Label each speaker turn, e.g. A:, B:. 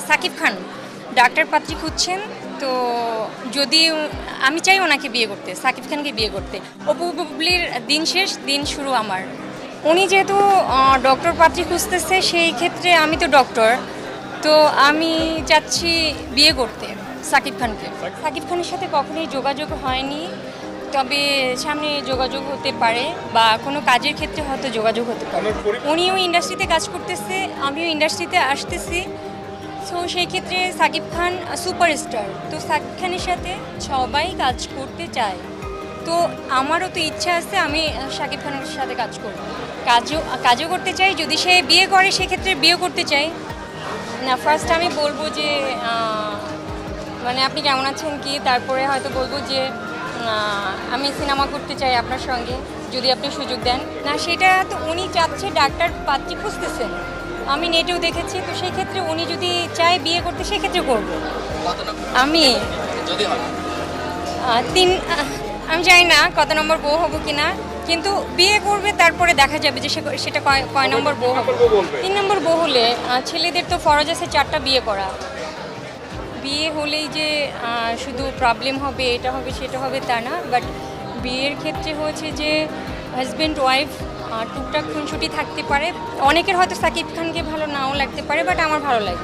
A: Shakib Khan doctor পাত্রী খুঁজছেন, তো যদি আমি চাই ওনাকে বিয়ে করতে, সাকিব খানকে বিয়ে করতে। অপু বুবলির দিন শেষ দিন শুরু আমার। উনি যেহেতু ডক্টর পাত্রী খুঁজতেছে, সেই ক্ষেত্রে আমি তো ডক্টর, তো আমি চাচ্ছি বিয়ে করতে সাকিব খানকে। সাকিব খানের সাথে কখনোই যোগাযোগ হয়নি, তবে সামনে যোগাযোগ হতে পারে বা কোনো কাজের ক্ষেত্রে হয়তো যোগাযোগ হতে পারে। উনিও ইন্ডাস্ট্রিতে কাজ করতেছে, আমিও ইন্ডাস্ট্রিতে আসতেছি, সো সেই ক্ষেত্রে সাকিব খান সুপারস্টার, তো সাকিব খানের সাথে সবাই কাজ করতে চায়। তো আমারও তো ইচ্ছা আছে আমি সাকিব খানের সাথে কাজ করব, কাজও করতে চাই। যদি সে বিয়ে করে সেক্ষেত্রে বিয়ে করতে চাই না। ফার্স্ট আমি বলবো যে মানে আপনি কেমন আছেন কি, তারপরে হয়তো বলবো যে আমি সিনেমা করতে চাই আপনার সঙ্গে, যদি আপনি সুযোগ দেন। না, সেটা তো উনি চাচ্ছে, ডাক্তার পাত্রী খুঁজতেছেন, আমি নেটেও দেখেছি। তো সেই ক্ষেত্রে উনি যদি চায় বিয়ে করতে, সেক্ষেত্রে করবো আমি। আমি জানি না কত নম্বর বউ হবো কিনা, কিন্তু বিয়ে করবে, তারপরে দেখা যাবে যে সেটা কয় নম্বর বউ হবে। 3 নম্বর বউ হলে ছেলেদের তো ফরজ আছে 4টা বিয়ে করা। বিয়ে হলেই যে শুধু প্রবলেম হবে, এটা হবে সেটা হবে তা না, বাট বিয়ের ক্ষেত্রে হচ্ছে যে হাজব্যান্ড ওয়াইফ টুকটাক খুনসুটি থাকতে পারে। অনেকের হয়তো সাকিব খানকে ভালো নাও লাগতে পারে, বাট আমার ভালো লাগে।